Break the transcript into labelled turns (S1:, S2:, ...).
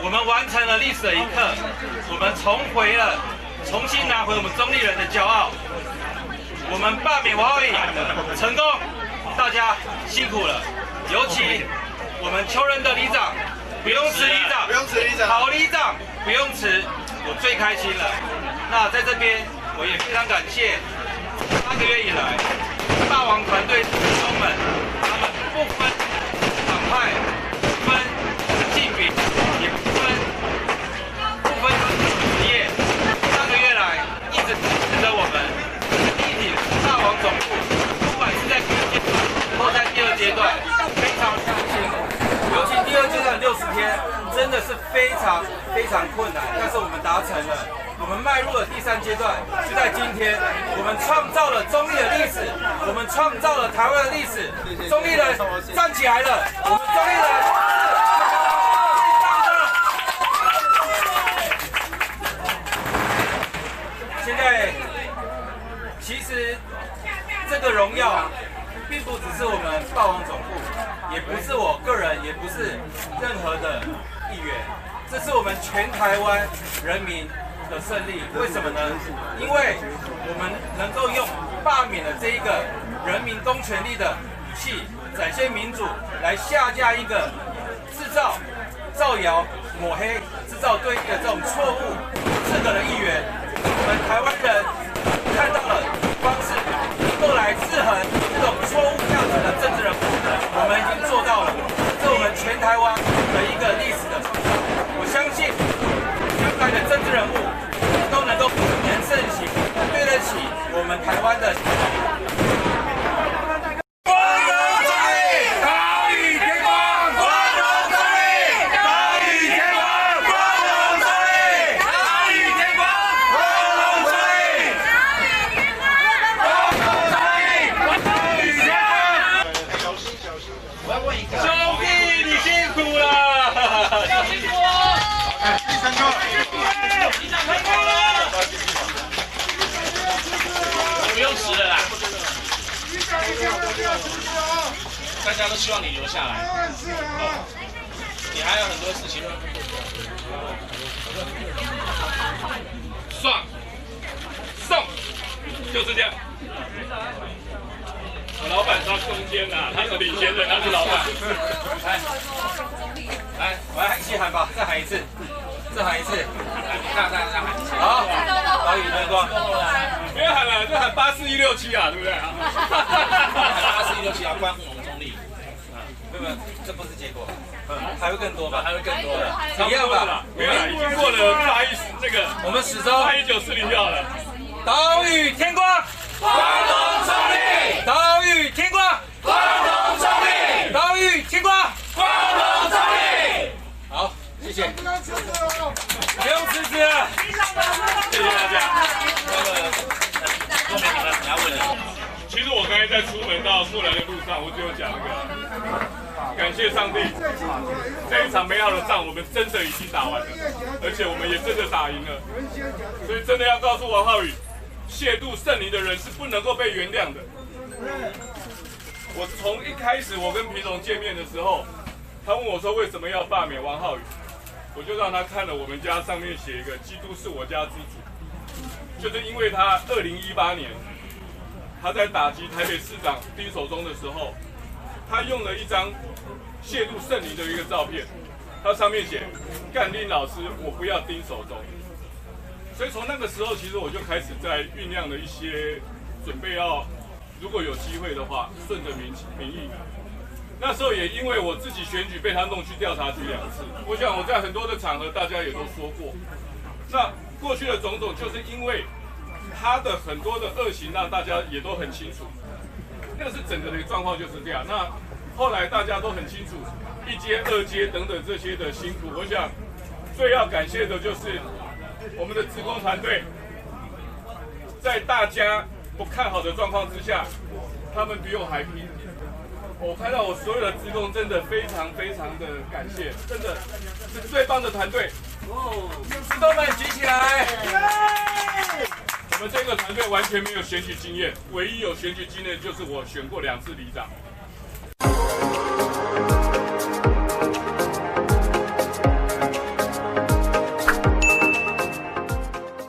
S1: 我们完成了历史的一刻，我们重新拿回我们中立人的骄傲。我们罢免王浩宇成功，大家辛苦了。尤其我们邱仁德里长，不用辞里长，郝里长不用辞，我最开心了。那在这边我也非常感谢8个月以来霸王团队的员工们，他们不分党派、不分性别，也不分职业，3个月来一直支持着我们立体霸王总部，不管是在第1阶段或在第2阶段，非常辛苦。尤其第2阶段60天，真的是非常困难，但是我们达成了。我们迈入了第3阶段，就在今天，我们创造了中立的历史，我们创造了台湾的历史，中立人站起来了，我们中立人是现在，其实这个荣耀，并不只是我们霸王总部，也不是我个人，也不是任何的议员，这是我们全台湾人民的胜利。为什么呢？因为我们能够用罢免的这一个人民公权力的语气，展现民主，来下架一个制造、造谣、抹黑、制造对立的这种错误资格的议员。我们台湾人看到了方式，能够来制衡这种错误样子的政治人物，我们已经做到了，这是我们全台湾的一个历史的创造。我相信将来的政治人物都能够言慎行，对得起我们台湾的。
S2: 大家都希望你留下来，你还有很多事情。爽，送，就是这样。我老板他中间呐，他是领先人，他是老板。来，我来一起喊吧，再喊一次，再喊一次，再喊一次。好，岛屿灯光。不要喊了，就喊84167啊，对不对啊？84167啊，关乎我们中立。对吧？这不是结果，还会更多吧？还会更多的，一样吧？没有了，已经过了这个，我们始终81940就好了。岛屿天光，光荣中立；岛屿天光，光荣中立；岛屿天光，光荣中立。好，谢谢。不用辞职了，谢谢大家。后面你要问的。其实我刚才在出门到过来的路上，我就有讲那个。感谢上帝，这一场美好的仗我们真的已经打完了，而且我们也真的打赢了。所以真的要告诉王浩宇，亵渎圣灵的人是不能够被原谅的。我从一开始我跟皮总见面的时候，他问我说为什么要罢免王浩宇，我就让他看了我们家上面写一个基督是我家之主，就是因为他2018年他在打击台北市长丁守中的时候，他用了一张亵渎圣灵的一个照片，它上面写“干丁老师，我不要丁守中”。所以从那个时候，其实我就开始在酝酿了一些准备要，如果有机会的话，顺着民意。那时候也因为我自己选举被他弄去调查局2次，我想我在很多的场合大家也都说过。那过去的种种，就是因为他的很多的恶行，让大家也都很清楚。那个是整个的状况就是这样。那后来大家都很清楚1阶、2阶等等这些的辛苦。我想最要感谢的就是我们的职工团队，在大家不看好的状况之下，他们比我还拼。我看到我所有的职工真的非常的感谢，真的是最棒的团队。职工们举起来！我们这个团队完全没有选举经验，唯一有选举经验就是我选过2次里长。